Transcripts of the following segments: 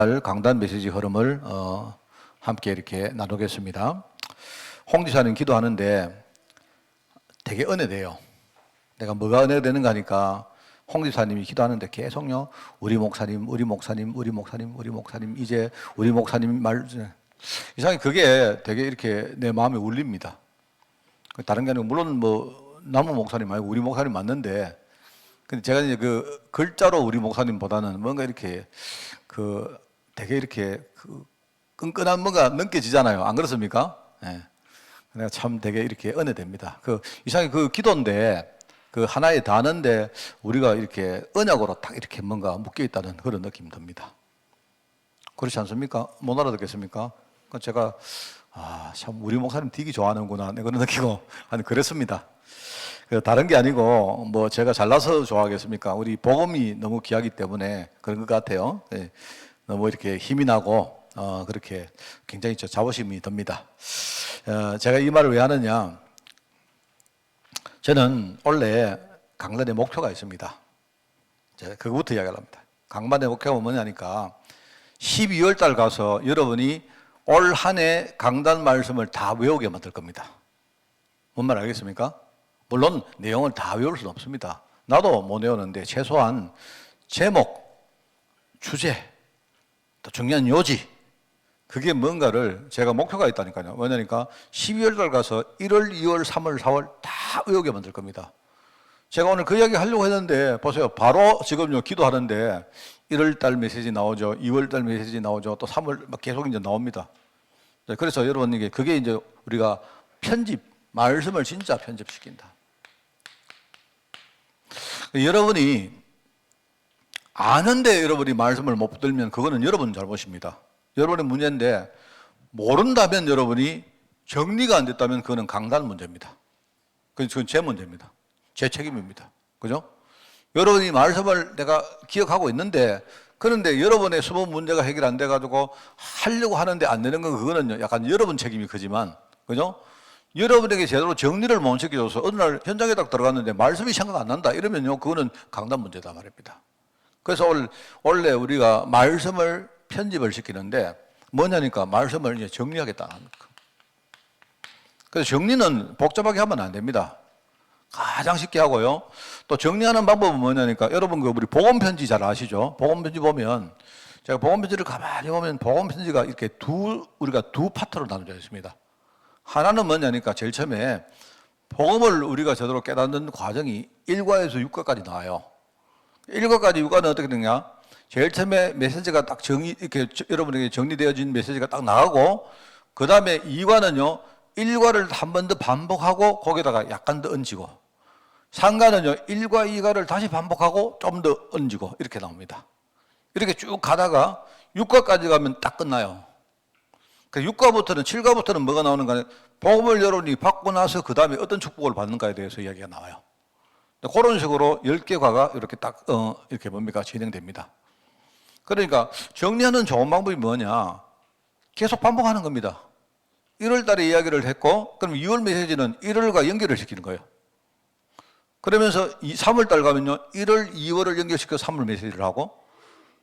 강단 메시지 흐름을 함께 이렇게 나누겠습니다. 홍 지사님 기도하는데 되게 은혜돼요. 내가 뭐가 은혜되는가 하니까 홍 지사님이 기도하는데 계속요 우리 목사님 이제 우리 목사님 말 이상하게 그게 되게 이렇게 내 마음에 울립니다. 다른 게 아니고 물론 뭐 나무 목사님 말고 우리 목사님 맞는데 근데 제가 이제 그 글자로 우리 목사님보다는 뭔가 이렇게 되게 이렇게 끈끈한 뭔가 느껴지잖아요. 안 그렇습니까? 예. 내가 참 되게 이렇게 은혜됩니다. 이상하게 기도인데 하나에 닿는데 우리가 이렇게 언약으로 딱 이렇게 뭔가 묶여 있다는 그런 느낌이 듭니다. 그렇지 않습니까? 못 알아듣겠습니까? 제가 참 우리 목사님 되게 좋아하는구나 그런 느끼고 그랬습니다. 다른 게 아니고 뭐 제가 잘나서 좋아하겠습니까? 우리 복음이 너무 귀하기 때문에 그런 것 같아요. 네. 너무 이렇게 힘이 나고 그렇게 굉장히 자부심이 듭니다. 제가 이 말을 왜 하느냐? 저는 원래 강단의 목표가 있습니다. 제가 그거부터 이야기를 합니다. 강단의 목표가 뭐냐니까 12월 달 가서 여러분이 올 한 해 강단 말씀을 다 외우게 만들 겁니다. 뭔 말 알겠습니까? 물론 내용을 다 외울 수는 없습니다. 나도 못 외우는데 최소한 제목, 주제, 또 중요한 요지 그게 뭔가를 제가 목표가 있다니까요. 뭐냐니까 12월 달 가서 1월, 2월, 3월, 4월 다 외우게 만들 겁니다. 제가 오늘 그 이야기 하려고 했는데 보세요. 바로 지금요 기도하는데 1월 달 메시지 나오죠. 2월 달 메시지 나오죠. 또 3월 막 계속 이제 나옵니다. 그래서 여러분 그게 이제 우리가 말씀을 진짜 편집시킨다. 여러분이 아는데 여러분이 말씀을 못 붙들면 그거는 여러분 잘못입니다. 여러분의 문제인데 모른다면 여러분이 정리가 안 됐다면 그거는 강단 문제입니다. 그건 제 문제입니다. 제 책임입니다. 그죠? 여러분이 말씀을 내가 기억하고 있는데 그런데 여러분의 숨은 문제가 해결 안 돼가지고 하려고 하는데 안 되는 건 그거는 약간 여러분 책임이 크지만 그죠? 여러분에게 제대로 정리를 못 시켜줘서 어느 날 현장에 딱 들어갔는데 말씀이 생각 안 난다 이러면요 그거는 강단 문제다 말입니다. 그래서 원래 우리가 말씀을 편집을 시키는데 뭐냐니까 말씀을 이제 정리하겠다는 거. 그래서 정리는 복잡하게 하면 안 됩니다. 가장 쉽게 하고요. 또 정리하는 방법은 뭐냐니까 여러분 우리 복음 편지 잘 아시죠? 복음 편지 보면 제가 복음 편지를 가만히 보면 복음 편지가 이렇게 우리가 두 파트로 나눠져 있습니다. 하나는 뭐냐니까 제일 처음에 복음을 우리가 제대로 깨닫는 과정이 1과에서 6과까지 나와요. 1과까지 6과는 어떻게 되냐? 제일 처음에 메시지가 딱 이렇게 여러분에게 정리되어진 메시지가 딱 나가고, 그 다음에 2과는요, 1과를 한 번 더 반복하고, 거기다가 약간 더 얹히고, 3과는요, 1과, 2과를 다시 반복하고, 좀 더 얹히고, 이렇게 나옵니다. 이렇게 쭉 가다가 6과까지 가면 딱 끝나요. 6과부터는, 7과부터는 뭐가 나오는가 하면, 복음을 여러분이 받고 나서 그 다음에 어떤 축복을 받는가에 대해서 이야기가 나와요. 그런 식으로 10개 과가 이렇게 딱, 이렇게 진행됩니다. 그러니까 정리하는 좋은 방법이 뭐냐? 계속 반복하는 겁니다. 1월 달에 이야기를 했고, 그럼 2월 메시지는 1월과 연결을 시키는 거예요. 그러면서 3월 달 가면요, 1월, 2월을 연결시켜서 3월 메시지를 하고,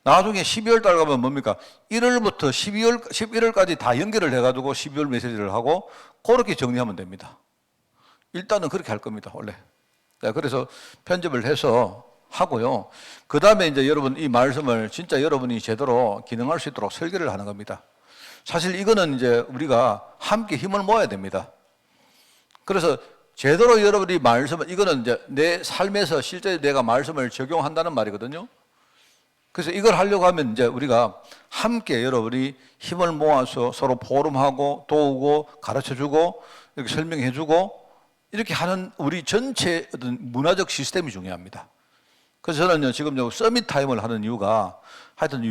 나중에 12월 달 가면 뭡니까? 1월부터 11월까지 다 연결을 해가지고 12월 메시지를 하고, 그렇게 정리하면 됩니다. 일단은 그렇게 할 겁니다, 원래. 그래서 편집을 해서 하고요. 그 다음에 이제 여러분 이 말씀을 진짜 여러분이 제대로 기능할 수 있도록 설계를 하는 겁니다. 사실 이거는 이제 우리가 함께 힘을 모아야 됩니다. 그래서 제대로 여러분이 이거는 이제 내 삶에서 실제 내가 말씀을 적용한다는 말이거든요. 그래서 이걸 하려고 하면 이제 우리가 함께 여러분이 힘을 모아서 서로 포럼하고 도우고 가르쳐주고 이렇게 설명해주고 이렇게 하는 우리 전체 어떤 문화적 시스템이 중요합니다. 그래서 저는 지금 서밋 타임을 하는 이유가 하여튼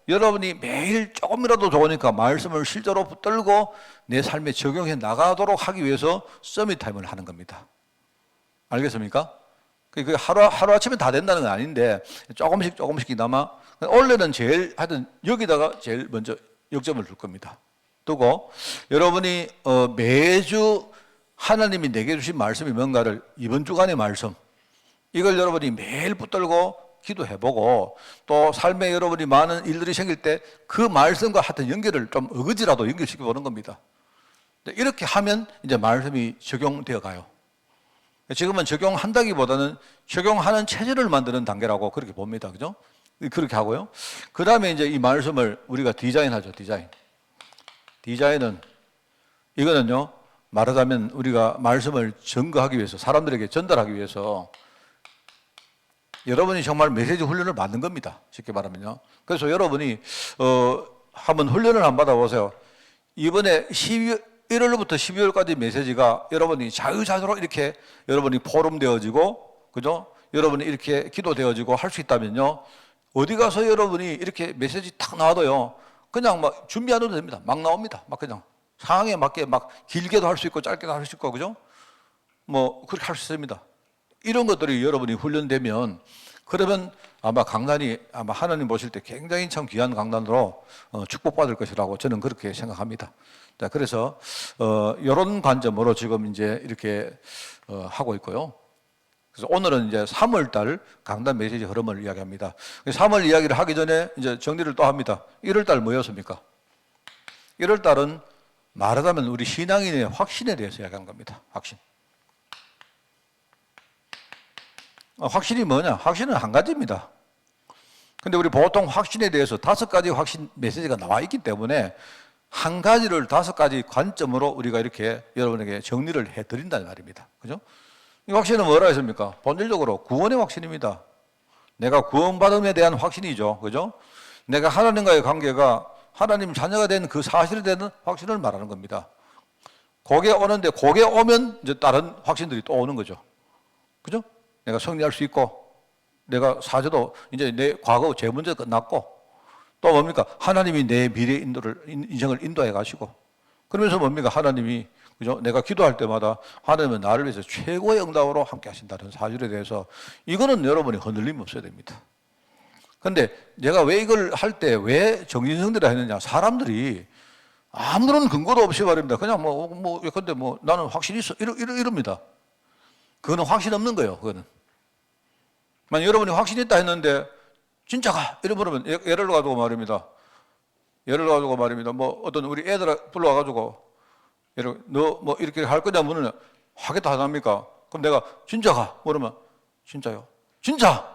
여러분이 매일 조금이라도 좋으니까 말씀을 실제로 붙들고 내 삶에 적용해 나가도록 하기 위해서 서밋 타임을 하는 겁니다. 알겠습니까? 그 하루아침에 다 된다는 건 아닌데 조금씩이나마 원래는 하여튼 여기다가 제일 먼저 역점을 둘 겁니다. 두고 여러분이 매주 하나님이 내게 주신 말씀이 뭔가를 이번 주간의 말씀 이걸 여러분이 매일 붙들고 기도해보고 또 삶에 여러분이 많은 일들이 생길 때 그 말씀과 하여튼 연결을 좀 어거지라도 연결시켜 보는 겁니다. 이렇게 하면 이제 말씀이 적용되어 가요. 지금은 적용한다기보다는 적용하는 체질을 만드는 단계라고 그렇게 봅니다. 그죠? 그렇게 하고요. 그 다음에 이제 이 말씀을 우리가 디자인하죠. 디자인은 이거는요, 말하자면 우리가 말씀을 증거하기 위해서, 사람들에게 전달하기 위해서 여러분이 정말 메시지 훈련을 받는 겁니다. 쉽게 말하면요. 그래서 여러분이 한번 훈련을 한번 받아보세요. 이번에 1월부터 12월까지 메시지가 여러분이 자유자재로 이렇게 여러분이 포럼되어지고, 그죠? 여러분이 이렇게 기도되어지고 할 수 있다면요, 어디 가서 여러분이 이렇게 메시지 딱 나와도요, 그냥 막 준비 안 해도 됩니다. 막 나옵니다. 막 그냥 상황에 맞게 막 길게도 할 수 있고 짧게도 할 수 있고, 그죠? 뭐 그렇게 할 수 있습니다. 이런 것들이 여러분이 훈련되면, 그러면 아마 강단이 아마 하나님 보실 때 굉장히 참 귀한 강단으로 축복받을 것이라고 저는 그렇게 생각합니다. 자, 그래서 이런 관점으로 지금 이제 이렇게 하고 있고요. 그래서 오늘은 이제 3월달 강단 메시지 흐름을 이야기합니다. 3월 이야기를 하기 전에 이제 정리를 또 합니다. 1월달 뭐였습니까? 1월달은 말하자면 우리 신앙인의 확신에 대해서 이야기한 겁니다. 확신. 확신이 뭐냐? 확신은 한 가지입니다. 근데 우리 보통 확신에 대해서 5가지 확신 메시지가 나와 있기 때문에 한 가지를 5가지 관점으로 우리가 이렇게 여러분에게 정리를 해드린다는 말입니다. 그죠? 이 확신은 뭐라 했습니까? 본질적으로 구원의 확신입니다. 내가 구원받음에 대한 확신이죠. 그죠? 내가 하나님과의 관계가 하나님 자녀가 된 그 사실에 대한 확신을 말하는 겁니다. 그게 오는데, 그게 오면 이제 다른 확신들이 또 오는 거죠. 그죠? 내가 승리할 수 있고, 내가 사죄도 이제 내 과거 제 문제 끝났고, 또 뭡니까? 하나님이 내 미래 인생을 인도해 가시고, 그러면서 뭡니까? 하나님이, 그죠? 내가 기도할 때마다 하나님은 나를 위해서 최고의 응답으로 함께 하신다는 사실에 대해서, 이거는 여러분이 흔들림 없어야 됩니다. 근데 내가 왜 이걸 할 때 왜 정신승리를 했느냐? 사람들이 아무런 근거도 없이 말입니다. 그냥 근데 나는 확신이 있어. 이럽니다. 그거는 확신 없는 거예요, 그거는. 만약 여러분이 확신이 있다 했는데, 진짜가? 이러면 예를 가지고 말입니다. 어떤 우리 애들 불러와가지고, 너 이렇게 할 거냐 물으면, 하겠다 하답니까? 그럼 내가 진짜가? 그러면, 진짜요? 진짜요?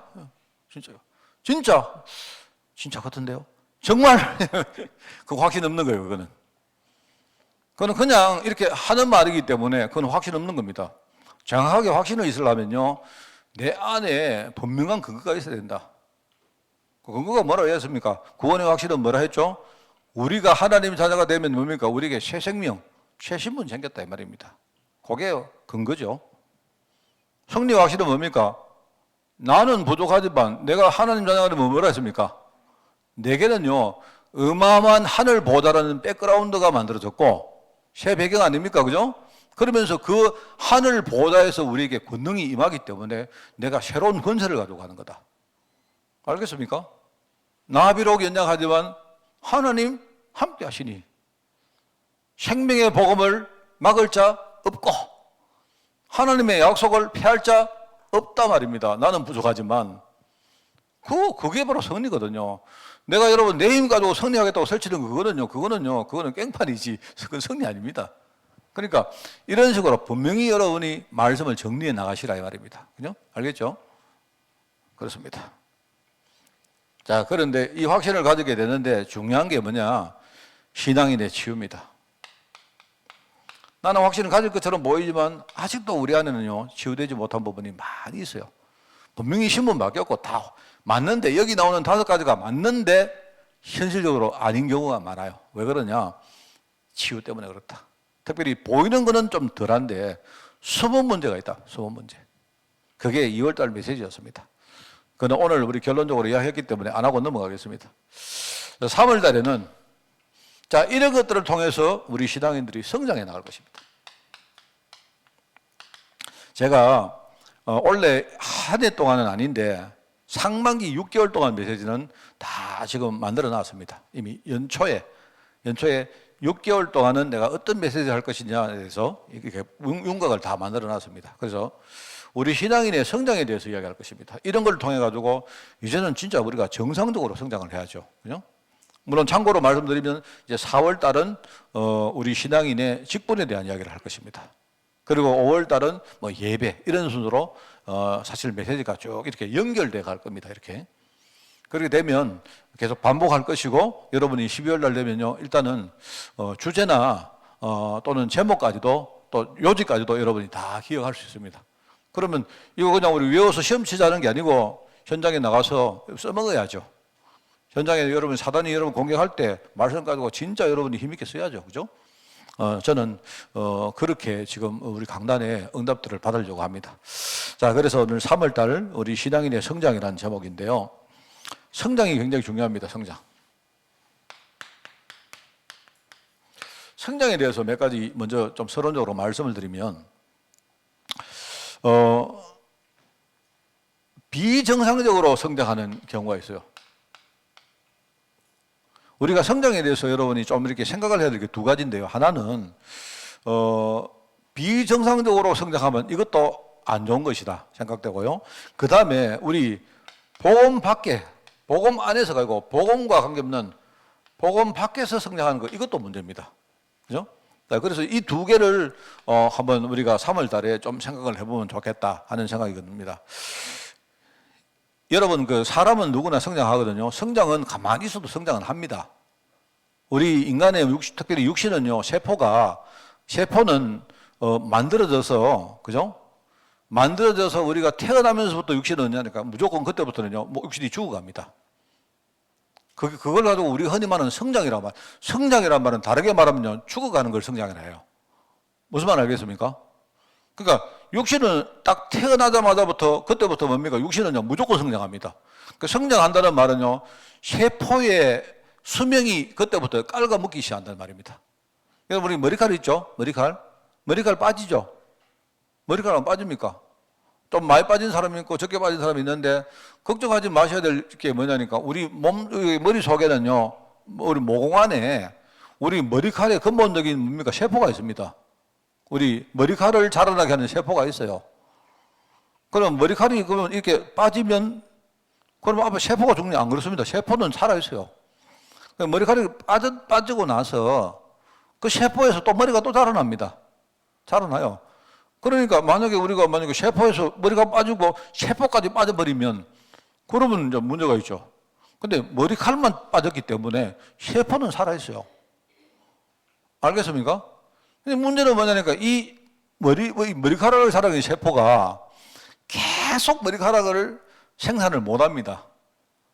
진짜 같은데요? 정말? 그 확신 없는 거예요, 그거는. 그거는 그냥 이렇게 하는 말이기 때문에 그건 확신 없는 겁니다. 정확하게 확신을 있으려면요, 내 안에 분명한 근거가 있어야 된다. 그 근거가 뭐라고 했습니까? 구원의 확신은 뭐라 했죠? 우리가 하나님 자녀가 되면 뭡니까? 우리에게 새 생명, 새 신분 생겼다 이 말입니다. 그게 근거죠. 승리의 확신은 뭡니까? 나는 부족하지만 내가 하나님 자녀가 되면 뭐라 했습니까? 내게는요, 어마어마한 하늘보다라는 백그라운드가 만들어졌고, 새 배경 아닙니까? 그죠? 그러면서 그 하늘 보좌에서 우리에게 권능이 임하기 때문에 내가 새로운 권세를 가지고 가는 거다. 알겠습니까? 나 비록 연약하지만 하나님 함께 하시니 생명의 복음을 막을 자 없고 하나님의 약속을 피할 자 없다 말입니다. 나는 부족하지만 그게 바로 승리거든요. 내가 여러분 내 힘 가지고 승리하겠다고 설치는 그거는 깽판이지. 그건 승리 아닙니다. 그러니까 이런 식으로 분명히 여러분이 말씀을 정리해 나가시라 이 말입니다. 그죠? 알겠죠? 그렇습니다. 자, 그런데 이 확신을 가지게 되는데 중요한 게 뭐냐? 신앙인의 치유입니다. 나는 확신을 가질 것처럼 보이지만 아직도 우리 안에는요, 치유되지 못한 부분이 많이 있어요. 분명히 신분 바뀌었고 다 맞는데, 여기 나오는 5가지가 맞는데 현실적으로 아닌 경우가 많아요. 왜 그러냐? 치유 때문에 그렇다. 특별히 보이는 거는 좀 덜한데 숨은 문제가 있다. 숨은 문제. 그게 2월달 메시지였습니다. 그는 오늘 우리 결론적으로 이야기했기 때문에 안 하고 넘어가겠습니다. 3월달에는 자, 이런 것들을 통해서 우리 신앙인들이 성장해 나갈 것입니다. 제가 원래 한 해 동안은 아닌데 상반기 6개월 동안 메시지는 다 지금 만들어 놨습니다. 이미 연초에 6개월 동안은 내가 어떤 메시지를 할 것이냐에 대해서 이렇게 윤곽을 다 만들어 놨습니다. 그래서 우리 신앙인의 성장에 대해서 이야기할 것입니다. 이런 걸 통해 가지고 이제는 진짜 우리가 정상적으로 성장을 해야죠. 그죠? 물론 참고로 말씀드리면 이제 4월 달은 우리 신앙인의 직분에 대한 이야기를 할 것입니다. 그리고 5월 달은 뭐 예배 이런 순서로 사실 메시지가 쭉 이렇게 연결돼 갈 겁니다. 이렇게. 그렇게 되면 계속 반복할 것이고 여러분이 12월 달 되면요. 일단은 주제나 또는 제목까지도 또 요지까지도 여러분이 다 기억할 수 있습니다. 그러면 이거 그냥 우리 외워서 시험 치자는 게 아니고 현장에 나가서 써먹어야죠. 현장에 여러분 사단이 여러분 공격할 때 말씀 가지고 진짜 여러분이 힘있게 써야죠. 그죠? 저는 그렇게 지금 우리 강단의 응답들을 받으려고 합니다. 자, 그래서 오늘 3월 달 우리 신앙인의 성장이라는 제목인데요. 성장이 굉장히 중요합니다. 성장에 대해서 몇 가지 먼저 좀 서론적으로 말씀을 드리면 비정상적으로 성장하는 경우가 있어요. 우리가 성장에 대해서 여러분이 좀 이렇게 생각을 해야 될 게 두 가지인데요. 하나는 비정상적으로 성장하면 이것도 안 좋은 것이다 생각되고요. 그 다음에 우리 복음 밖에, 복음 안에서 가고 복음과 관계없는 복음 밖에서 성장하는 것, 이것도 문제입니다. 그죠? 그래서 이 두 개를 한번 우리가 3월 달에 좀 생각을 해보면 좋겠다 하는 생각이 듭니다. 여러분, 그 사람은 누구나 성장하거든요. 성장은 가만히 있어도 성장은 합니다. 우리 인간의 특별히 육신은요, 세포는 만들어져서, 그죠? 만들어져서 우리가 태어나면서부터 육신은 그러니까 무조건 그때부터는요, 뭐 육신이 죽어갑니다. 그걸 가지고 우리 흔히 말하는 성장이란 말은 다르게 말하면요, 죽어가는 걸 성장이라 해요. 무슨 말 알겠습니까? 그러니까 육신은 딱 태어나자마자부터 그때부터 뭡니까? 육신은요 무조건 성장합니다. 그 성장한다는 말은요 세포의 수명이 그때부터 깔아먹기 시작한다는 말입니다. 여러분 우리 머리칼 있죠? 머리칼 빠지죠? 머리칼 안 빠집니까? 좀 많이 빠진 사람이 있고 적게 빠진 사람이 있는데 걱정하지 마셔야 될 게 뭐냐니까 우리 머리 속에는요 우리 모공 안에 우리 머리칼의 근본적인 뭡니까? 세포가 있습니다. 우리 머리칼을 자라나게 하는 세포가 있어요. 그럼 머리칼이 그러면 이렇게 빠지면 그러면 앞에 세포가 죽냐? 안 그렇습니다. 세포는 살아있어요. 머리칼이 빠지고 나서 그 세포에서 또 머리가 또 자라납니다. 자라나요. 그러니까 만약에 세포에서 머리가 빠지고 세포까지 빠져버리면 그러면 이제 문제가 있죠. 근데 머리칼만 빠졌기 때문에 세포는 살아있어요. 알겠습니까? 근데 문제는 뭐냐니까 이 머리카락을 자라는 세포가 계속 머리카락을 생산을 못 합니다.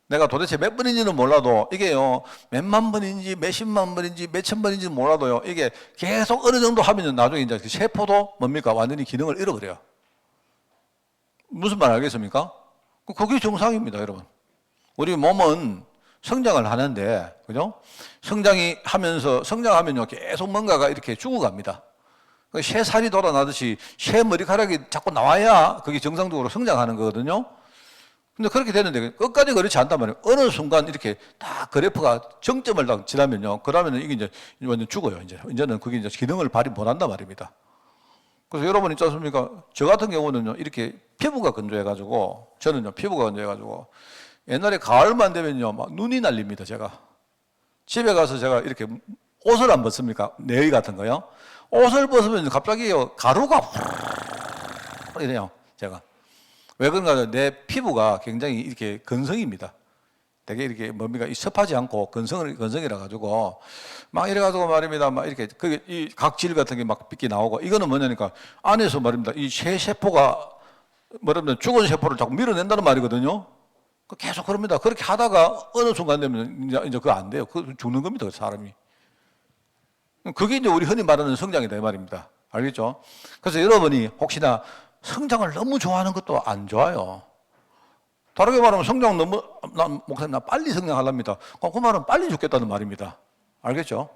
내가 도대체 몇 번인지는 몰라도 이게요, 몇만 번인지 몇십만 번인지 몇천 번인지는 몰라도요, 이게 계속 어느 정도 하면 나중에 이제 그 세포도 뭡니까? 완전히 기능을 잃어버려요. 무슨 말 알겠습니까? 그게 정상입니다, 여러분. 우리 몸은 성장을 하는데, 그죠? 성장하면요, 계속 뭔가가 이렇게 죽어갑니다. 새 살이 돋아나듯이 새 머리카락이 자꾸 나와야 그게 정상적으로 성장하는 거거든요. 근데 그렇게 되는데 끝까지 그렇지 않단 말이에요. 어느 순간 이렇게 딱 그래프가 정점을 딱 지나면요. 그러면은 이게 이제 완전 죽어요. 이제는 그게 이제 기능을 발휘 못 한단 말입니다. 그래서 여러분 있지 않습니까? 저 같은 경우는요, 이렇게 피부가 건조해가지고, 저는요, 피부가 건조해가지고, 옛날에 가을만 되면요, 막 눈이 날립니다, 제가. 집에 가서 제가 이렇게 옷을 안 벗습니까? 내의 같은 거요. 옷을 벗으면 갑자기요, 가루가 이래요, 제가. 왜 그런가? 내 피부가 굉장히 이렇게 건성입니다. 되게 이렇게 뭡니까? 습하지 않고 건성이라 가지고 막 이래 가지고 말입니다. 막 이렇게 이 각질 같은 게 막 삐끼 나오고 이거는 뭐냐니까 안에서 말입니다. 이 새 세포가 말하면 죽은 세포를 자꾸 밀어낸다는 말이거든요. 계속 그럽니다. 그렇게 하다가 어느 순간 되면 이제 그거 안 돼요. 그 죽는 겁니다. 사람이. 그게 이제 우리 흔히 말하는 성장이다 이 말입니다. 알겠죠? 그래서 여러분이 혹시나 성장을 너무 좋아하는 것도 안 좋아요. 다르게 말하면 성장 목사님, 나 빨리 성장하랍니다. 그 말은 빨리 죽겠다는 말입니다. 알겠죠?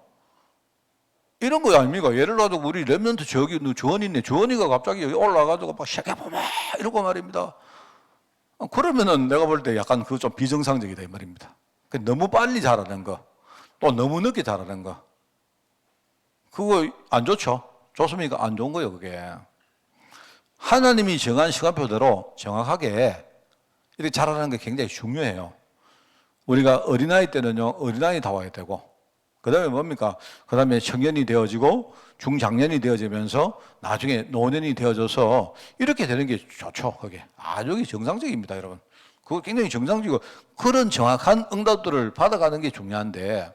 이런 거 아닙니까? 예를 들어서 우리 렘넌트 주원이가 갑자기 여기 올라가가지고 막 샤게보마 이러고 말입니다. 그러면은 내가 볼 때 약간 그거 좀 비정상적이다 이 말입니다. 너무 빨리 자라는 거, 또 너무 늦게 자라는 거. 그거 안 좋죠? 좋습니까? 안 좋은 거예요, 그게. 하나님이 정한 시간표대로 정확하게 이렇게 자라는 게 굉장히 중요해요. 우리가 어린아이 때는요, 어린아이 다워야 되고, 그 다음에 뭡니까? 그 다음에 청년이 되어지고, 중장년이 되어지면서, 나중에 노년이 되어져서, 이렇게 되는 게 좋죠, 그게. 아주 정상적입니다, 여러분. 그거 굉장히 정상적이고, 그런 정확한 응답들을 받아가는 게 중요한데,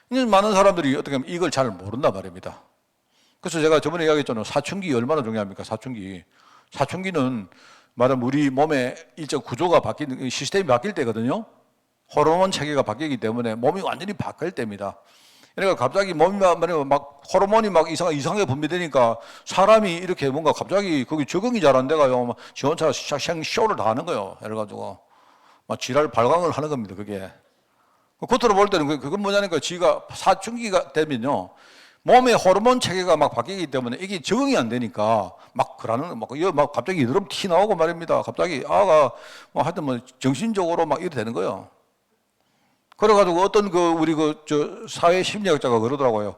많은 사람들이 어떻게 하면 이걸 잘 모른단 말입니다. 그래서 제가 저번에 이야기했잖아요. 사춘기 얼마나 중요합니까? 사춘기. 사춘기는 말하면 우리 몸의 일정 구조가 바뀌는, 시스템이 바뀔 때거든요. 호르몬 체계가 바뀌기 때문에 몸이 완전히 바뀔 때입니다. 그러니까 갑자기 몸이 막 호르몬이 막 이상하게 분비되니까 사람이 이렇게 뭔가 갑자기 거기 적응이 잘 안 돼가요. 막 지 혼자 생쇼를 다 하는 거예요. 이래가지고 막 지랄 발광을 하는 겁니다. 그게. 겉으로 볼 때는 그건 뭐냐니까 지가 사춘기가 되면요. 몸의 호르몬 체계가 막 바뀌기 때문에 이게 적응이 안 되니까 막 그러는 막 갑자기 여드름 티 나오고 말입니다. 갑자기 아가 뭐 하여튼 뭐 정신적으로 막 이래 되는 거예요. 그래가지고 어떤 우리 저 사회 심리학자가 그러더라고요.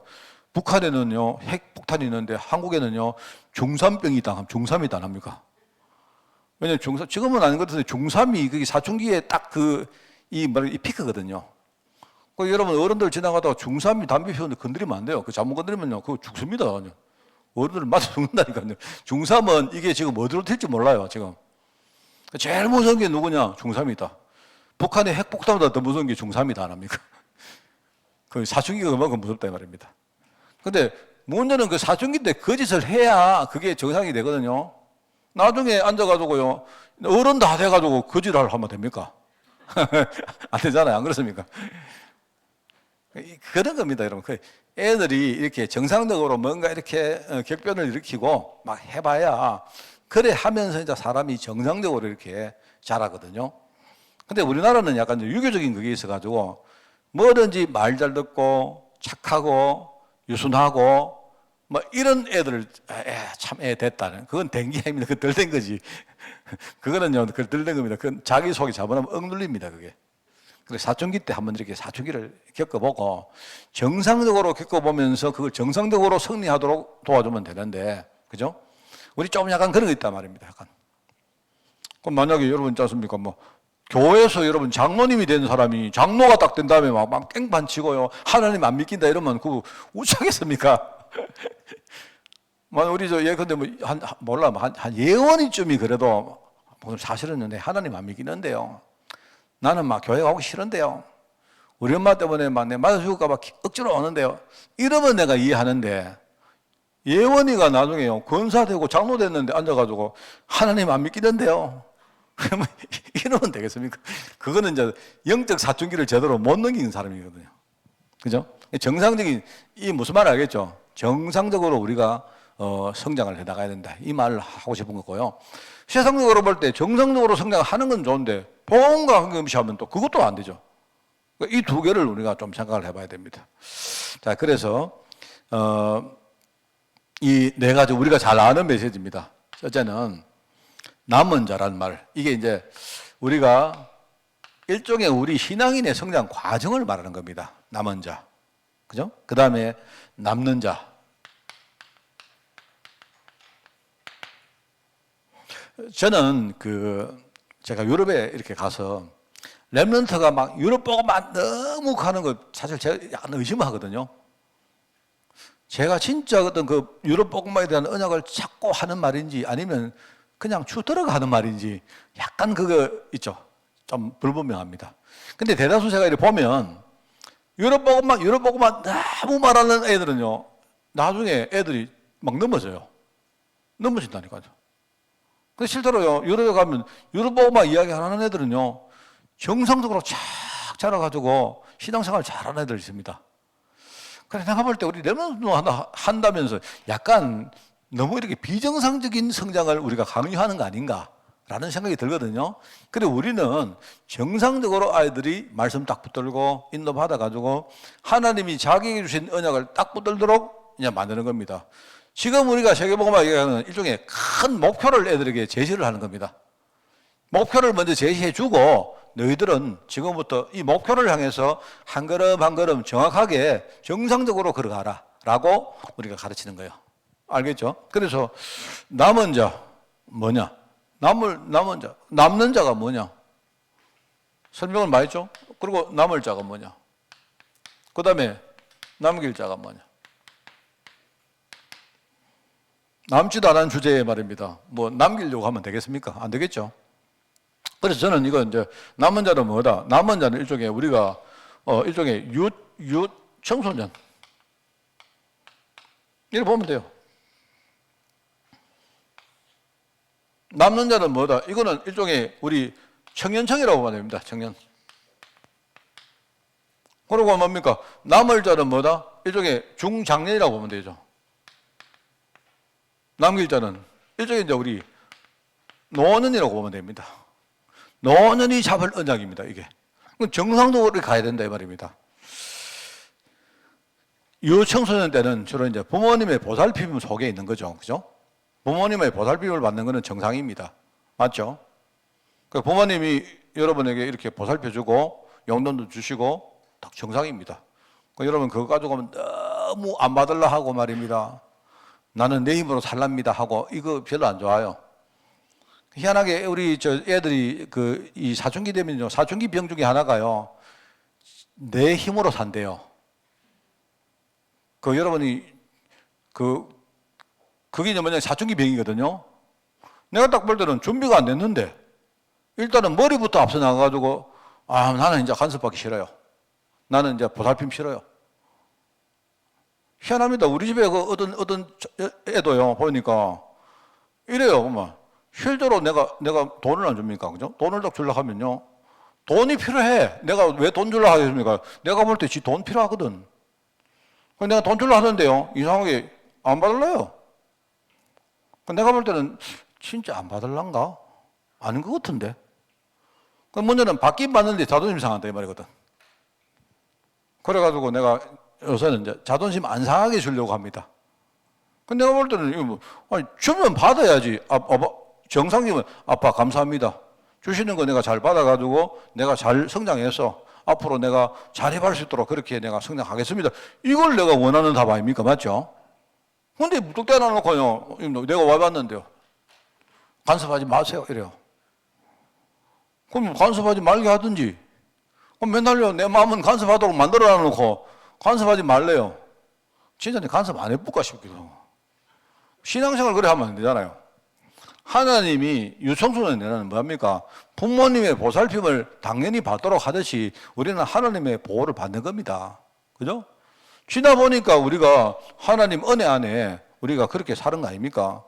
북한에는요, 핵폭탄이 있는데 한국에는요, 중3병이 있다, 중3이 다 납니까? 왜냐면 지금은 아닌 것 같은데 중3이 그게 사춘기에 딱 이 피크거든요. 여러분 어른들 지나가다가 중3이 담배 피우는데 건드리면 안 돼요. 잘못 건드리면요, 그거 죽습니다. 어른들은 맞아 죽는다니까요. 중3은 이게 지금 어디로 튈지 몰라요, 지금. 제일 무서운 게 누구냐? 중3이다. 북한의 핵폭탄보다 더 무서운 게 중3이다 안 합니까? 그 사춘기가 그만큼 무섭다 이 말입니다. 근데 문제는 그 사춘기 때 거짓을 해야 그게 정상이 되거든요. 나중에 앉아가지고요, 어른 다 돼가지고 거짓을 하면 됩니까? 안 되잖아요. 안 그렇습니까? 그런 겁니다, 여러분. 애들이 이렇게 정상적으로 뭔가 이렇게 격변을 일으키고 막 해봐야 그래 하면서 이제 사람이 정상적으로 이렇게 자라거든요. 근데 우리나라는 약간 유교적인 그게 있어가지고 뭐든지 말 잘 듣고 착하고 유순하고 뭐 이런 애들 참 애 됐다는 그건 된 게 아닙니다. 그건 덜 된 거지. 그거는요, 그걸 덜 된 겁니다. 그건 자기 속에 잡아놓으면 억눌립니다, 그게. 그래서 사춘기 때 한번 이렇게 사춘기를 겪어보고 정상적으로 겪어보면서 그걸 정상적으로 승리하도록 도와주면 되는데, 그죠? 우리 좀 약간 그런 거 있단 말입니다, 약간. 그럼 만약에 여러분 있지 않습니까? 뭐, 교회에서 여러분 장로님이 된 사람이 장로가 딱 된 다음에 막 깽판 치고요. 하나님 안 믿긴다 이러면 그거 우차겠습니까? 우리 예컨대 몰라, 한 예원이쯤이 그래도 사실은 하나님 안 믿기는데요. 나는 막 교회 가고 싫은데요. 우리 엄마 때문에 막 내 맞아 죽을까봐 억지로 오는데요. 이러면 내가 이해하는데 예원이가 나중에요. 권사되고 장로 됐는데 앉아가지고 하나님 안 믿기는데요. 그러면 이러면 되겠습니까? 그거는 이제 영적 사춘기를 제대로 못 넘기는 사람이거든요. 그죠? 정상적인, 이 무슨 말 알겠죠? 정상적으로 우리가 성장을 해 나가야 된다. 이 말을 하고 싶은 거고요. 세상적으로 볼 때 정상적으로 성장하는 건 좋은데 보험과 흥금시하면 또 그것도 안 되죠. 이 두 개를 우리가 좀 생각을 해봐야 됩니다. 자, 그래서 이 네 가지 우리가 잘 아는 메시지입니다. 첫째는 남은 자란 말. 이게 이제 우리가 일종의 우리 신앙인의 성장 과정을 말하는 겁니다. 남은 자. 그죠? 그 다음에 남는 자. 저는 제가 유럽에 이렇게 가서 렘넌트가 막 유럽 보고만 너무 가는 거 사실 제가 약간 의심하거든요. 제가 진짜 어떤 유럽 복음화에 대한 언약을 찾고 하는 말인지 아니면 그냥 추들어가 하는 말인지 약간 그거 있죠. 좀 불분명합니다. 근데 대다수 제가 이렇게 보면 유럽 복음화 너무 말하는 애들은요, 나중에 애들이 막 넘어져요. 넘어진다니까요. 근데 실제로요, 유럽에 가면 유럽 복음화 이야기 하는 애들은요, 정상적으로 착 자라가지고 신앙생활 잘하는 애들 있습니다. 그래서 내가 볼 때 우리 렘넌트 한다면서 약간 너무 이렇게 비정상적인 성장을 우리가 강요하는 거 아닌가라는 생각이 들거든요. 그런데 우리는 정상적으로 아이들이 말씀 딱 붙들고 인도받아가지고 하나님이 자기에게 주신 언약을 딱 붙들도록 그냥 만드는 겁니다. 지금 우리가 세계복음화 얘기하는 일종의 큰 목표를 애들에게 제시를 하는 겁니다. 목표를 먼저 제시해주고 너희들은 지금부터 이 목표를 향해서 한 걸음 한 걸음 정확하게 정상적으로 걸어가라 라고 우리가 가르치는 거예요. 알겠죠? 그래서 남은 자, 뭐냐? 남은 자. 남는 자가 뭐냐? 설명을 많이 했죠? 그리고 남을 자가 뭐냐? 그 다음에 남길 자가 뭐냐? 남지도 않은 주제에 말입니다. 뭐 남기려고 하면 되겠습니까? 안 되겠죠? 그래서 저는 이거 이제 남은 자는 뭐다? 남은 자는 일종의 우리가 일종의 청소년 이렇게 보면 돼요. 남는 자는 뭐다? 이거는 일종의 우리 청년청이라고 보면 됩니다. 청년. 그리고 뭡니까? 남을 자는 뭐다? 일종의 중장년이라고 보면 되죠. 남길 자는 일종의 이제 우리 노년이라고 보면 됩니다. 노년이 잡을 언약입니다. 이게 정상적으로 가야 된다 이 말입니다. 유청소년 때는 주로 이제 부모님의 보살핌 속에 있는 거죠, 그죠? 부모님의 보살핌을 받는 것은 정상입니다. 맞죠? 그 부모님이 여러분에게 이렇게 보살펴주고 용돈도 주시고 딱 정상입니다. 여러분 그거 가지고 너무 안 받으려 하고 말입니다. 나는 내 힘으로 살랍니다 하고 이거 별로 안 좋아요. 희한하게 우리 저 애들이 이 사춘기 되면요, 사춘기 병 중에 하나가요, 내 힘으로 산대요. 여러분이 그게 이제 뭐냐, 사춘기 병이거든요. 내가 딱 볼 때는 준비가 안 됐는데 일단은 머리부터 앞서 나가가지고 나는 이제 간섭받기 싫어요. 나는 이제 보살핌 싫어요. 희한합니다. 우리 집에 어떤 애도요, 보니까 이래요. 보면 실제로 내가 돈을 안 줍니까? 그죠? 돈을 딱 주려고 하면요, 돈이 필요해. 내가 왜 돈 주려고 하겠습니까? 내가 볼 때 지 돈 필요하거든. 내가 돈 주려고 하는데요, 이상하게 안 받을래요. 내가 볼 때는 진짜 안 받을란가? 아닌 것 같은데. 문제는 받긴 받는데 자존심 상한다 이 말이거든. 그래가지고 내가 요새는 이제 자존심 안 상하게 주려고 합니다. 근데 내가 볼 때는 이거 주면 받아야지. 정상이면 아빠 감사합니다. 주시는 거 내가 잘 받아가지고 내가 잘 성장해서 앞으로 내가 잘해볼 수 있도록 그렇게 내가 성장하겠습니다. 이걸 내가 원하는 답 아닙니까? 맞죠? 근데 무턱대고 놔놓고요, 내가 와봤는데요, 간섭하지 마세요 이래요. 그럼 간섭하지 말게 하든지, 맨날요 내 마음은 간섭하도록 만들어 놔놓고 간섭하지 말래요. 진짜 내 간섭 안 해볼까 싶기도 하고. 신앙생활 그래 하면 안 되잖아요. 하나님이 유청소년에는 뭐합니까? 부모님의 보살핌을 당연히 받도록 하듯이 우리는 하나님의 보호를 받는 겁니다. 그죠? 지나 보니까 우리가 하나님 은혜 안에 우리가 그렇게 사는 거 아닙니까?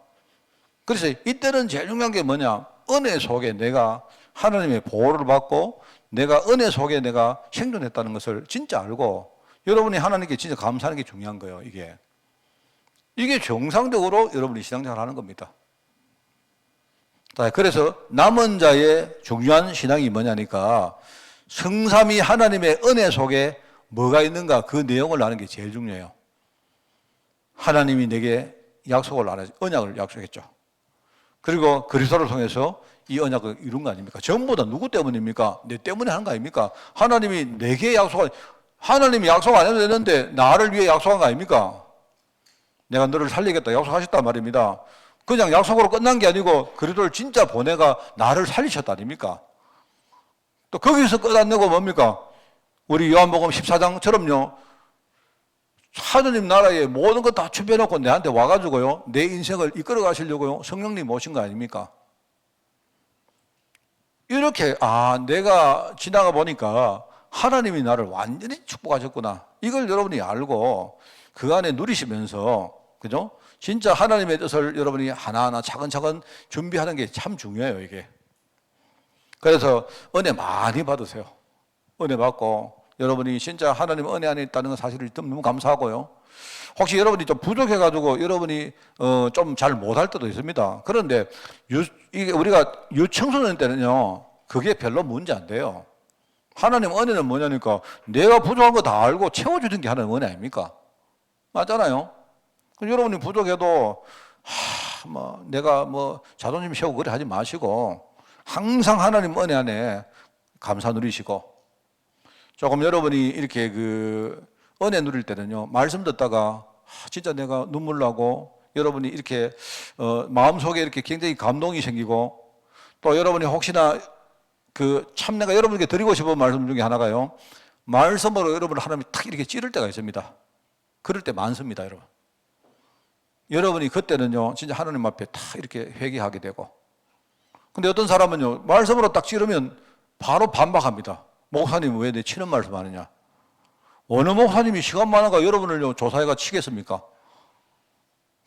그래서 이때는 제일 중요한 게 뭐냐? 은혜 속에 내가 하나님의 보호를 받고 내가 은혜 속에 내가 생존했다는 것을 진짜 알고 여러분이 하나님께 진짜 감사하는 게 중요한 거예요. 이게 정상적으로 여러분이 신앙생활 하는 겁니다. 그래서 남은 자의 중요한 신앙이 뭐냐니까 성삼위 하나님의 은혜 속에 뭐가 있는가 그 내용을 아는 게 제일 중요해요. 하나님이 내게 언약을 약속했죠. 그리고 그리스도를 통해서 이 언약을 이룬 거 아닙니까? 전부 다 누구 때문입니까? 내 때문에 하는 거 아닙니까? 하나님이 내게 하나님이 약속 안 해도 되는데 나를 위해 약속한 거 아닙니까? 내가 너를 살리겠다 약속하셨단 말입니다. 그냥 약속으로 끝난 게 아니고 그리스도를 진짜 보내가 나를 살리셨다 아닙니까? 또 거기서 끝 안 내고 뭡니까? 우리 요한복음 14장처럼요, 하느님 나라에 모든 것 다 준비해놓고 내한테 와가지고요, 내 인생을 이끌어 가시려고요, 성령님 오신 거 아닙니까? 이렇게, 내가 지나가 보니까 하나님이 나를 완전히 축복하셨구나. 이걸 여러분이 알고 그 안에 누리시면서, 그죠? 진짜 하나님의 뜻을 여러분이 하나하나 차근차근 준비하는 게 참 중요해요, 이게. 그래서 은혜 많이 받으세요. 은혜 받고 여러분이 진짜 하나님 은혜 안에 있다는 건 사실을 너무 감사하고요. 혹시 여러분이 좀 부족해가지고 여러분이 좀 잘 못할 때도 있습니다. 그런데 이게 우리가 유청소년 때는요, 그게 별로 문제 안 돼요. 하나님 은혜는 뭐냐니까 내가 부족한 거 다 알고 채워주는 게 하나님 은혜 아닙니까? 맞잖아요. 여러분이 부족해도 내가 자존심 세우고 그래 하지 마시고 항상 하나님 은혜 안에 감사 누리시고, 조금 여러분이 이렇게 은혜 누릴 때는요, 말씀 듣다가 진짜 내가 눈물 나고 여러분이 이렇게 마음속에 이렇게 굉장히 감동이 생기고, 또 여러분이 혹시나 참 내가 여러분에게 드리고 싶은 말씀 중에 하나가요, 말씀으로 여러분을 하나님이 탁 이렇게 찌를 때가 있습니다. 그럴 때 많습니다, 여러분. 여러분이 그때는요, 진짜 하나님 앞에 탁 이렇게 회개하게 되고. 근데 어떤 사람은요, 말씀으로 딱 찌르면 바로 반박합니다. 목사님 왜 내 치는 말씀 하느냐? 어느 목사님이 시간 많아가 여러분을요, 조사해가 치겠습니까?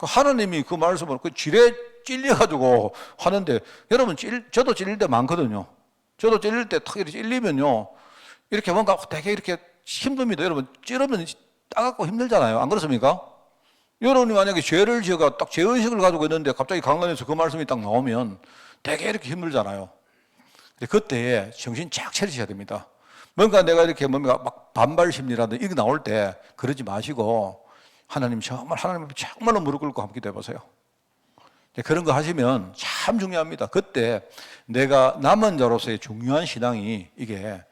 하나님이 그 말씀을 지레 찔려가지고 하는데, 여러분 저도 찔릴 때 많거든요. 저도 찔릴 때 탁 이렇게 찔리면요, 이렇게 뭔가 되게 이렇게 힘듭니다. 여러분 찌르면 따갑고 힘들잖아요. 안 그렇습니까? 여러분이 만약에 죄를 지어가 딱 죄의식을 가지고 있는데 갑자기 강단에서 그 말씀이 딱 나오면 되게 이렇게 힘들잖아요. 그때 정신 쫙 차리셔야 됩니다. 뭔가 내가 이렇게 뭔가 막 반발 심리라든지 이게 나올 때 그러지 마시고 하나님 정말로 무릎 꿇고 함께 해보세요. 그런 거 하시면 참 중요합니다. 그때 내가 남은 자로서의 중요한 신앙이 이게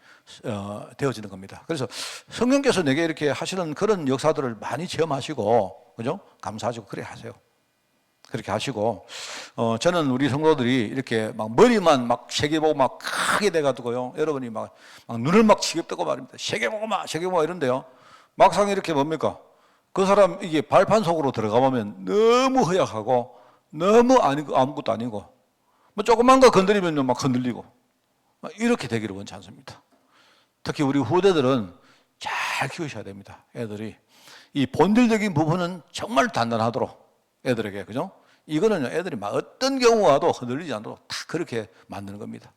되어지는 겁니다. 그래서 성령께서 내게 이렇게 하시는 그런 역사들을 많이 체험하시고, 그죠? 감사하시고 그래 하세요. 그렇게 하시고, 저는 우리 성도들이 이렇게 막 머리만 막 세계보고 막 크게 돼가지고요, 여러분이 막 눈을 막 치겹뜨고 말입니다. 세계보고 이런데요, 막상 이렇게 뭡니까? 그 사람 이게 발판 속으로 들어가 보면 너무 허약하고 너무 아무것도 아니고, 뭐 조그만 거 건드리면 막 흔들리고, 이렇게 되기를 원치 않습니다. 특히 우리 후대들은 잘 키우셔야 됩니다. 애들이 이 본질적인 부분은 정말 단단하도록 애들에게, 그죠? 이거는요, 애들이 막 어떤 경우 와도 흔들리지 않도록 다 그렇게 만드는 겁니다.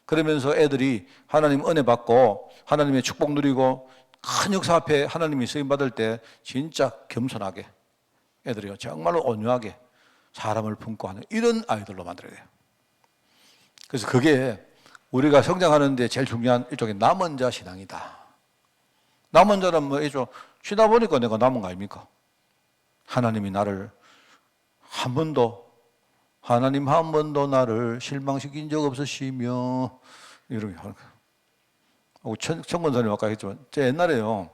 그러면서 애들이 하나님 은혜 받고 하나님의 축복 누리고 큰 역사 앞에 하나님이 쓰임 받을 때 진짜 겸손하게, 애들이요 정말로 온유하게 사람을 품고 하는 이런 아이들로 만들어야 돼요. 그래서 그게 우리가 성장하는데 제일 중요한 일종의 남은 자 신앙이다. 남은 자는 뭐 쉬다 보니까 내가 남은 거 아닙니까? 하나님이 나를 하나님 한 번도 나를 실망시킨 적 없으시며, 이렇게 하는 거예요. 청건사님 아까 했지만, 제 옛날에요,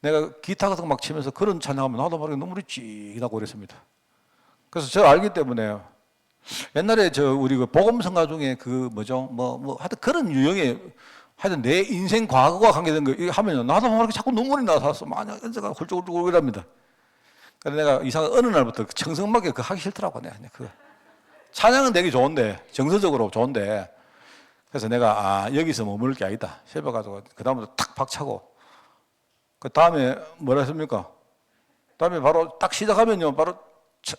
내가 기타 같은 거 막 치면서 그런 찬양하면 나도 모르게 눈물이 찌 나고 그랬습니다. 그래서 제가 알기 때문에, 옛날에 우리 복음성가 중에 하여튼 그런 유형의, 하여튼 내 인생 과거와 관계된 거, 이거 하면 나도 모르게 자꾸 눈물이 나서 막 연세가 훌쩍훌쩍 이랍니다. 그래서 내가 이상한 어느 날부터 청성맞게 그거 하기 싫더라고, 내가. 찬양은 되게 좋은데, 정서적으로 좋은데, 그래서 내가, 여기서 머물 게 아니다. 새벽 가지고, 그 다음부터 탁 박차고, 그 다음에 뭐라 했습니까? 다음에 바로 딱 시작하면요, 바로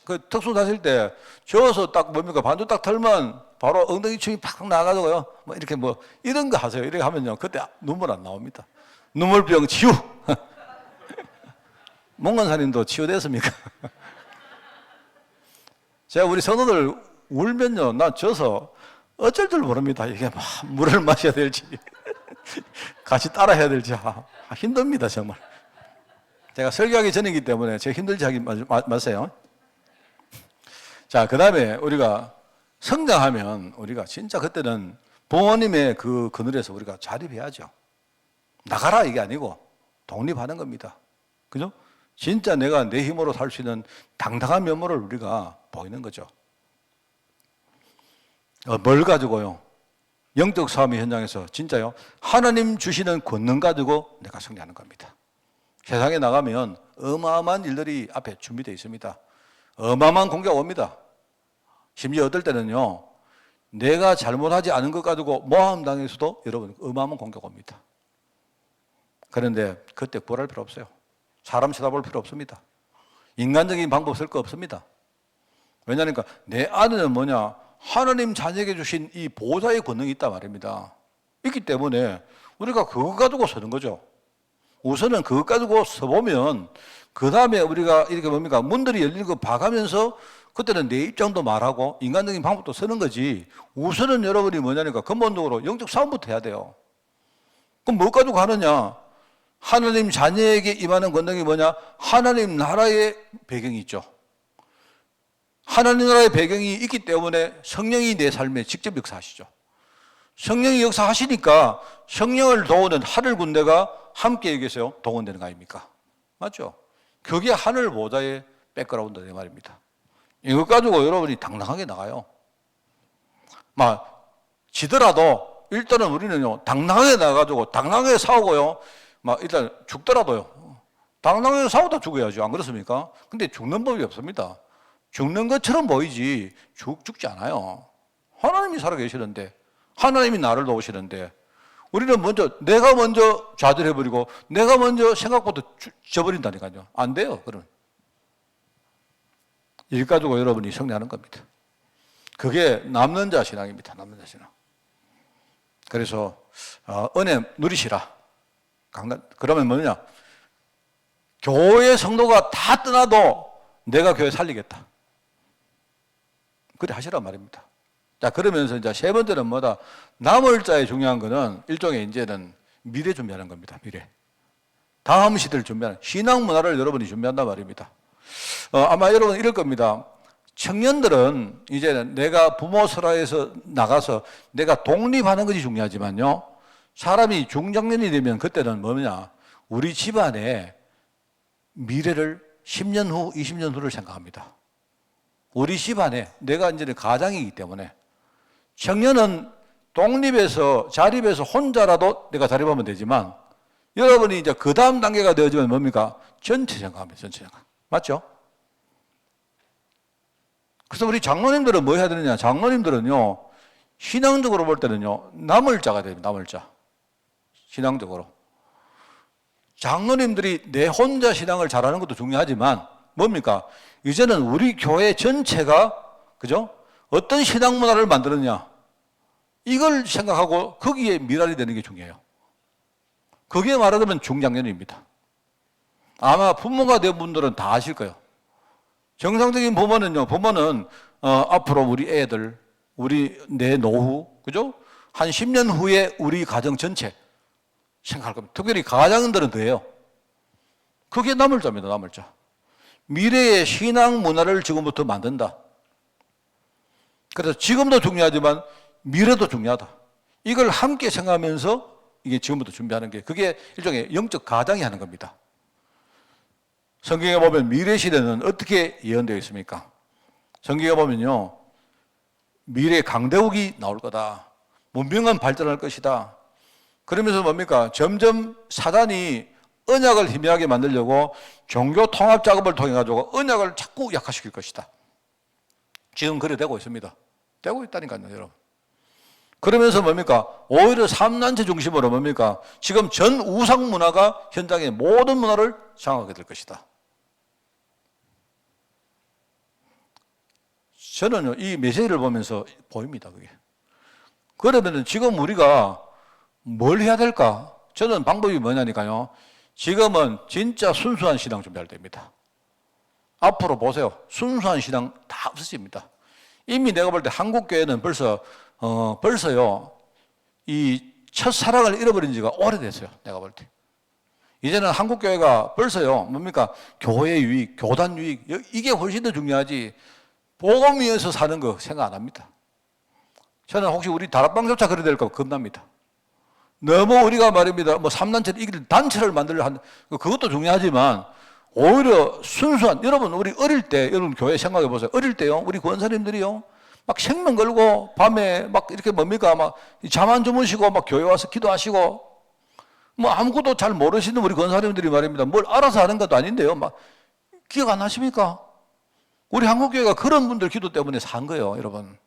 그 특수 다실 때, 저어서 딱 반주 딱 털면, 바로 엉덩이 춤이 팍 나가지고요, 이렇게 이런 거 하세요. 이렇게 하면요, 그때 눈물 안 나옵니다. 눈물병 치유! 몽건사님도 치유됐습니까? 제가 우리 성도들 울면요, 나 져서 어쩔 줄 모릅니다. 이게 막 물을 마셔야 될지, 같이 따라 해야 될지, 힘듭니다, 정말. 제가 설교하기 전이기 때문에 제가 힘들지 하지 마세요. 자, 그 다음에 우리가 성장하면 우리가 진짜 그때는 부모님의 그 그늘에서 우리가 자립해야죠. 나가라 이게 아니고 독립하는 겁니다. 그죠? 진짜 내가 내 힘으로 살 수 있는 당당한 면모를 우리가 보이는 거죠. 뭘 가지고요? 영적 싸움의 현장에서 진짜요, 하나님 주시는 권능 가지고 내가 승리하는 겁니다. 세상에 나가면 어마어마한 일들이 앞에 준비되어 있습니다. 어마어마한 공격 옵니다. 심지어 어떨 때는요, 내가 잘못하지 않은 것 가지고 모함당해서도 여러분 어마어마한 공격 옵니다. 그런데 그때 굴할 필요 없어요. 사람 쳐다볼 필요 없습니다. 인간적인 방법 쓸 거 없습니다. 왜냐하니까 내 안에는 하나님 자녀에게 주신 이 보호자의 권능이 있단 말입니다. 있기 때문에 우리가 그거 가지고 서는 거죠. 우선은 그것 가지고 서보면 그 다음에 우리가 이렇게 문들이 열리는 거 봐가면서 그때는 내 입장도 말하고 인간적인 방법도 쓰는 거지. 우선은 여러분이 근본적으로 영적 싸움부터 해야 돼요. 그럼 뭐 가지고 하느냐? 하나님 자녀에게 임하는 권능이 하나님 나라의 배경이 있죠. 하나님 나라의 배경이 있기 때문에 성령이 내 삶에 직접 역사하시죠. 성령이 역사하시니까 성령을 도우는 하늘 군대가 함께 여기서 동원되는 거 아닙니까? 맞죠? 그게 하늘 보좌의 백그라운드 내 말입니다. 이것 가지고 여러분이 당당하게 나가요. 막 지더라도 일단은 우리는요 당당하게 나가지고 당당하게 싸우고요. 막 일단 죽더라도요 당당하게 싸우다 죽어야죠. 안 그렇습니까? 근데 죽는 법이 없습니다. 죽는 것처럼 보이지 죽지 않아요. 하나님이 살아계시는데, 하나님이 나를 도우시는데, 우리는 내가 먼저 좌절해버리고 내가 먼저 생각보다 져버린다니까요. 안 돼요. 그러면 일 가지고 여러분이 승리하는 겁니다. 그게 남는 자 신앙입니다. 남는 자 신앙. 그래서 은혜 누리시라. 그러면 뭐냐? 교회 성도가 다 떠나도 내가 교회 살리겠다. 그래 하시란 말입니다. 자, 그러면서 이제 세 번째는 뭐다? 남을 자에 중요한 거는 일종의 이제는 미래 준비하는 겁니다. 미래. 다음 시대를 준비하는, 신앙 문화를 여러분이 준비한단 말입니다. 아마 여러분 이럴 겁니다. 청년들은 이제는 내가 부모 설화에서 나가서 내가 독립하는 것이 중요하지만요. 사람이 중장년이 되면 그때는 뭐냐? 우리 집안의 미래를 10년 후, 20년 후를 생각합니다. 우리 집안에 내가 이제 가장이기 때문에 청년은 독립해서 자립해서 혼자라도 내가 자립하면 되지만 여러분이 이제 그 다음 단계가 되어지면 뭡니까? 전체 생각합니다. 전체 생각. 맞죠? 그래서 우리 장로님들은 뭐 해야 되느냐? 장로님들은요, 신앙적으로 볼 때는요, 남을 자가 됩니다. 남을 자. 신앙적으로. 장로님들이 내 혼자 신앙을 잘하는 것도 중요하지만 뭡니까? 이제는 우리 교회 전체가, 그죠? 어떤 신앙 문화를 만들었냐? 이걸 생각하고 거기에 미랄이 되는 게 중요해요. 그게 말하자면 중장년입니다. 아마 부모가 된 분들은 다 아실 거예요. 정상적인 부모는요, 부모는 앞으로 우리 애들, 내 노후, 그죠? 한 10년 후에 우리 가정 전체 생각할 겁니다. 특별히 가장들은 더해요. 그게 남을 자입니다. 남을 자. 미래의 신앙 문화를 지금부터 만든다. 그래서 지금도 중요하지만 미래도 중요하다. 이걸 함께 생각하면서 이게 지금부터 준비하는 게, 그게 일종의 영적 가장이 하는 겁니다. 성경에 보면 미래 시대는 어떻게 예언되어 있습니까? 성경에 보면요, 미래 강대국이 나올 거다. 문명은 발전할 것이다. 그러면서 뭡니까? 점점 사단이 언약을 희미하게 만들려고 종교 통합 작업을 통해 가지고 언약을 자꾸 약화시킬 것이다. 지금 그래 되고 있습니다. 되고 있다니까요, 여러분. 그러면서 뭡니까? 오히려 삼단체 중심으로 뭡니까? 지금 전 우상 문화가 현장의 모든 문화를 장악하게 될 것이다. 저는요, 이 메시지를 보면서 보입니다, 그게. 그러면 지금 우리가 뭘 해야 될까? 저는 방법이 뭐냐니까요. 지금은 진짜 순수한 신앙 준비할 때입니다. 앞으로 보세요. 순수한 신앙 다 없어집니다. 이미 내가 볼 때 한국교회는 벌써요, 이 첫사랑을 잃어버린 지가 오래됐어요. 내가 볼 때. 이제는 한국교회가 벌써요, 뭡니까? 교회 유익, 교단 유익, 이게 훨씬 더 중요하지. 복음 위에서 사는 거 생각 안 합니다. 저는 혹시 우리 다락방조차 그래야 될까 겁납니다. 너무 우리가 말입니다. 뭐 3단체를 이길 단체를 만들려 하는, 그것도 중요하지만 오히려 순수한, 여러분 우리 어릴 때, 여러분 교회 생각해 보세요. 어릴 때요, 우리 권사님들이요, 막 생명 걸고 밤에 막 이렇게 뭡니까? 막 잠 안 주무시고 막 교회 와서 기도하시고 뭐 아무것도 잘 모르시는 우리 권사님들이 말입니다. 뭘 알아서 하는 것도 아닌데요. 막 기억 안 나십니까? 우리 한국교회가 그런 분들 기도 때문에 산 거예요, 여러분.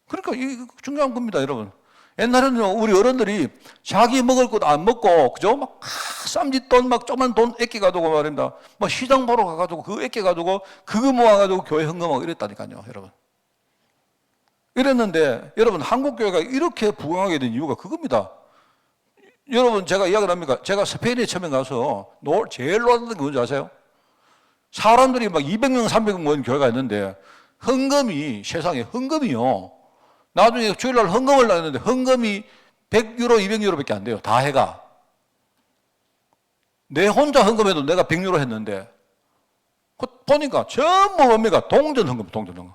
그러니까 이 중요한 겁니다, 여러분. 옛날에는요, 우리 어른들이 자기 먹을 것 안 먹고, 그죠? 막, 쌈짓돈, 막, 조그만 돈 아껴가지고 말입니다. 막 시장 보러 가가지고, 그거 아껴가지고, 그거 모아가지고 교회 헌금하고 이랬다니까요, 여러분. 이랬는데, 여러분, 한국교회가 이렇게 부강하게 된 이유가 그겁니다. 여러분, 제가 이야기를 합니까? 제가 스페인에 처음에 가서, 제일 놀랐던 게 뭔지 아세요? 사람들이 막 200명, 300명 모인 교회가 있는데, 헌금이, 세상에 헌금이요. 나중에 주일날 헌금을 나눴는데 헌금이 100유로, 200유로밖에 안 돼요. 다 해가. 내 혼자 헌금해도 내가 100유로 했는데 보니까 전부 뭡니까? 동전 헌금, 동전 헌금.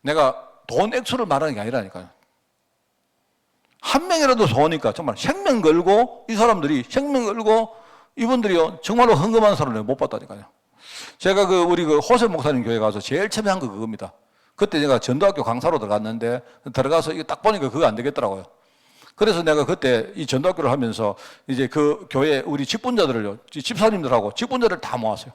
내가 돈 액수를 말하는 게 아니라니까요. 한 명이라도 좋으니까 정말 생명 걸고 이 사람들이 생명 걸고 이분들이요 정말로 헌금하는 사람을 못 봤다니까요. 제가 우리 호세 목사님 교회 가서 제일 처음에 한 거 그겁니다. 그때 제가 전도학교 강사로 들어갔는데 들어가서 이거 딱 보니까 그거 안 되겠더라고요. 그래서 내가 그때 이 전도학교를 하면서 이제 그 교회 우리 직분자들을요, 집사님들하고 직분자를 다 모았어요.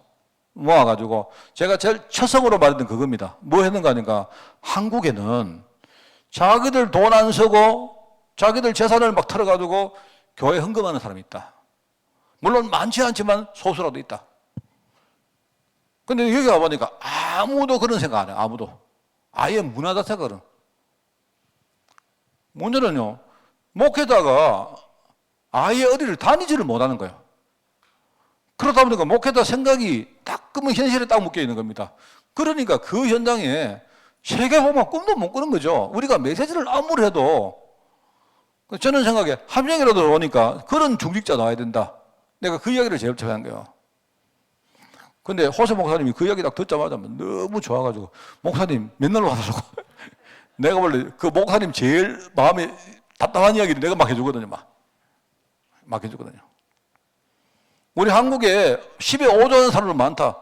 모아가지고 제가 제일 처성으로 말했던 그겁니다. 뭐 했는가 하니까 한국에는 자기들 돈 안 쓰고 자기들 재산을 막 털어가지고 교회 헌금하는 사람이 있다. 물론 많지 않지만 소수라도 있다. 근데 여기 와보니까 아무도 그런 생각 안 해요. 아무도. 아예 문화 자체가. 문제는요, 목회자가 아예 어디를 다니지를 못하는 거예요. 그러다 보니까 목회자 생각이 딱 그러면 현실에 딱 묶여 있는 겁니다. 그러니까 그 현장에 세계복음화 꿈도 못 꾸는 거죠. 우리가 메시지를 아무리 해도 저는 생각에 한 명이라도 오니까 그런 중직자 나와야 된다. 내가 그 이야기를 제일 처음에 한 거예요. 근데 호세 목사님이 그 이야기 딱 듣자마자 너무 좋아가지고 목사님 맨날 와달라고. 내가 원래 그 목사님 제일 마음에 답답한 이야기를 내가 막 해주거든요. 막 해주거든요. 우리 한국에 10에 5조 하는 사람들 많다.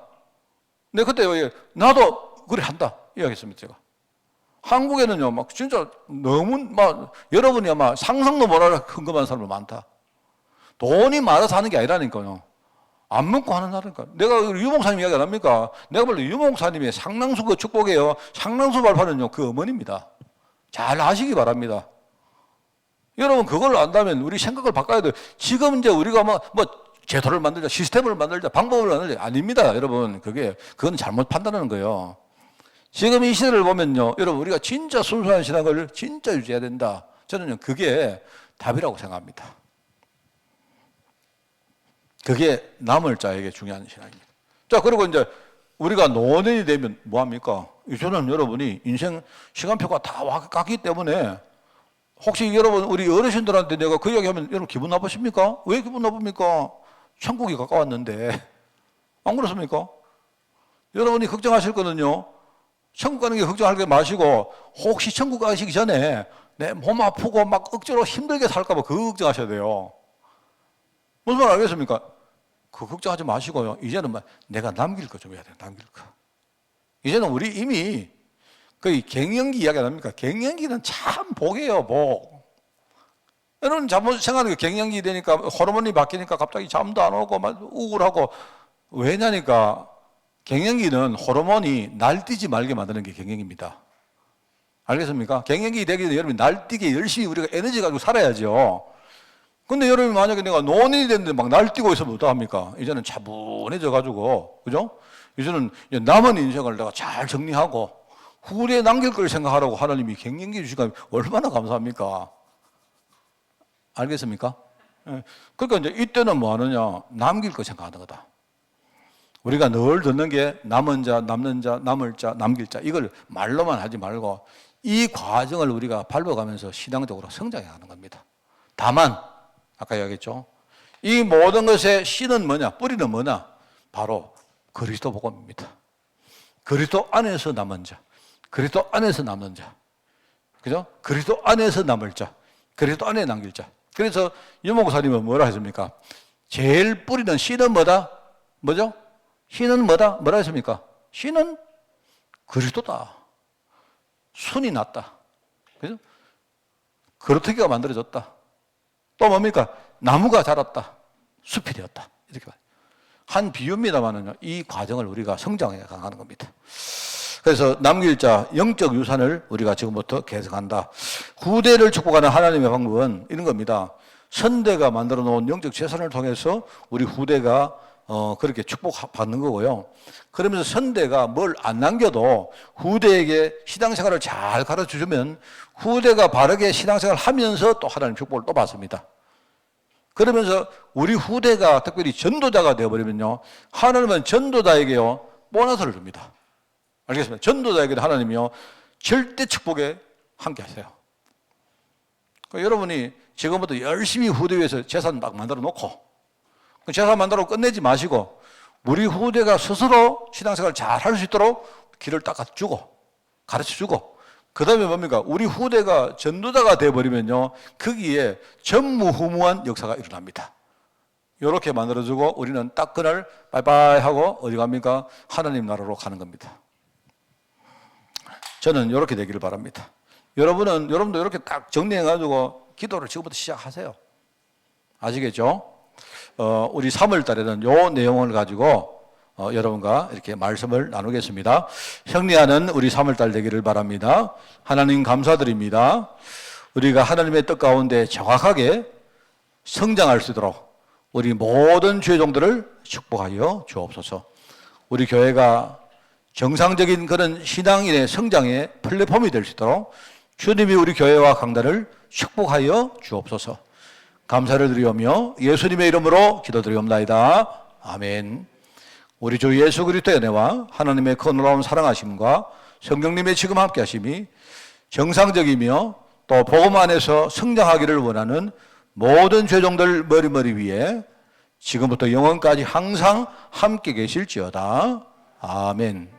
근데 그때 나도 그래 한다 이야기했습니다. 제가. 한국에는요 막 진짜 너무 막 여러분이 아마 상상도 못할 헌금하는 사람들 많다. 돈이 많아서 하는 게 아니라니까요. 안 먹고 하는 나라니까. 내가 유목사님 이야기 안 합니까? 내가 원래 유목사님의 상당수 그 축복이에요. 상당수 발판은요 그 어머니입니다. 잘 아시기 바랍니다. 여러분 그걸 안다면 우리 생각을 바꿔야 돼요. 지금 이제 우리가 뭐 제도를 만들자, 시스템을 만들자, 방법을 만들자 아닙니다. 여러분 그건 잘못 판단하는 거예요. 지금 이 시대를 보면요, 여러분 우리가 진짜 순수한 신앙을 진짜 유지해야 된다. 저는요 그게 답이라고 생각합니다. 그게 남을 자에게 중요한 신앙입니다. 자, 그리고 이제 우리가 노년이 되면 뭐합니까? 이제는 여러분이 인생 시간표가 다 왔기 때문에 혹시 여러분 우리 어르신들한테 내가 그 이야기 하면 여러분 기분 나쁘십니까? 왜 기분 나쁩니까? 천국이 가까웠는데. 안 그렇습니까? 여러분이 걱정하실 거는요, 천국 가는 게 걱정할 게 마시고 혹시 천국 가시기 전에 내 몸 아프고 막 억지로 힘들게 살까 봐 그거 걱정하셔야 돼요. 무슨 말 알겠습니까? 그 걱정하지 마시고요. 이제는 내가 남길 거 좀 해야 돼요. 남길 거. 이제는 우리 이미 거의 갱년기 이야기 안 합니까? 갱년기는 참 복이에요, 복. 여러분 잘못 생각하는 게 갱년기 되니까 호르몬이 바뀌니까 갑자기 잠도 안 오고 막 우울하고 왜냐니까 갱년기는 호르몬이 날뛰지 말게 만드는 게 갱년기입니다. 알겠습니까? 갱년기 되기 전에 여러분이 날뛰게 열심히 우리가 에너지 가지고 살아야죠. 근데 여러분이 만약에 내가 노년이 됐는데 막 날뛰고 있으면 어떡합니까? 이제는 차분해져 가지고, 그죠? 이제는 남은 인생을 내가 잘 정리하고 후대에 남길 걸 생각하라고 하나님이 갱년기 주시니까 얼마나 감사합니까? 알겠습니까? 그러니까 이제 이때는 뭐 하느냐? 남길 거 생각하는 거다. 우리가 늘 듣는 게 남은 자, 남는 자, 남을 자, 남길 자. 이걸 말로만 하지 말고 이 과정을 우리가 밟아가면서 신앙적으로 성장해 가는 겁니다. 다만 아까 이야기했죠. 이 모든 것의 씨는 뭐냐? 뿌리는 뭐냐? 바로 그리스도 복음입니다. 그리스도 안에서 남은 자, 그리스도 안에서 남는 자, 그죠? 그리스도 안에서 남을 자, 그리스도 안에 남길 자. 그래서 유목사님은 뭐라 했습니까? 제일 뿌리는 씨는 뭐다? 뭐죠? 씨는 뭐다? 뭐라 했습니까? 씨는 그리스도다. 순이 났다. 그죠? 그루터기가 만들어졌다. 또 뭡니까? 나무가 자랐다. 숲이 되었다. 이렇게 한 비유입니다만은요, 이 과정을 우리가 성장해 가는 겁니다. 그래서 남길 자, 영적 유산을 우리가 지금부터 계속한다. 후대를 축복하는 하나님의 방법은 이런 겁니다. 선대가 만들어 놓은 영적 재산을 통해서 우리 후대가 그렇게 축복받는 거고요. 그러면서 선대가 뭘 안 남겨도 후대에게 신앙생활을 잘 가르쳐주면 후대가 바르게 신앙생활을 하면서 또 하나님 축복을 또 받습니다. 그러면서 우리 후대가 특별히 전도자가 되어버리면요, 하나님은 전도자에게요 보너스를 줍니다. 알겠습니다. 전도자에게도 하나님이요 절대 축복에 함께 하세요. 그러니까 여러분이 지금부터 열심히 후대 위해서 재산 막 만들어 놓고 재산 만들어 끝내지 마시고 우리 후대가 스스로 신앙생활을 잘 할 수 있도록 길을 닦아주고 가르쳐주고, 그 다음에 뭡니까? 우리 후대가 전도자가 되어버리면요 거기에 전무후무한 역사가 일어납니다. 이렇게 만들어주고 우리는 딱 그날 빠이빠이 하고 어디 갑니까? 하나님 나라로 가는 겁니다. 저는 이렇게 되기를 바랍니다. 여러분도 이렇게 딱 정리해가지고 기도를 지금부터 시작하세요. 아시겠죠? 우리 3월 달에는 요 내용을 가지고 여러분과 이렇게 말씀을 나누겠습니다. 형리하는 우리 3월 달 되기를 바랍니다. 하나님 감사드립니다. 우리가 하나님의 뜻 가운데 정확하게 성장할 수 있도록 우리 모든 죄종들을 축복하여 주옵소서. 우리 교회가 정상적인 그런 신앙인의 성장의 플랫폼이 될 수 있도록 주님이 우리 교회와 강단을 축복하여 주옵소서. 감사를 드리오며 예수님의 이름으로 기도드리옵나이다. 아멘. 우리 주 예수 그리스도의 은혜와 하나님의 그 놀라운 사랑하심과 성령님의 지금 함께 하심이 정상적이며 또 복음 안에서 성장하기를 원하는 모든 죄종들 머리 위에 지금부터 영원까지 항상 함께 계실지어다. 아멘.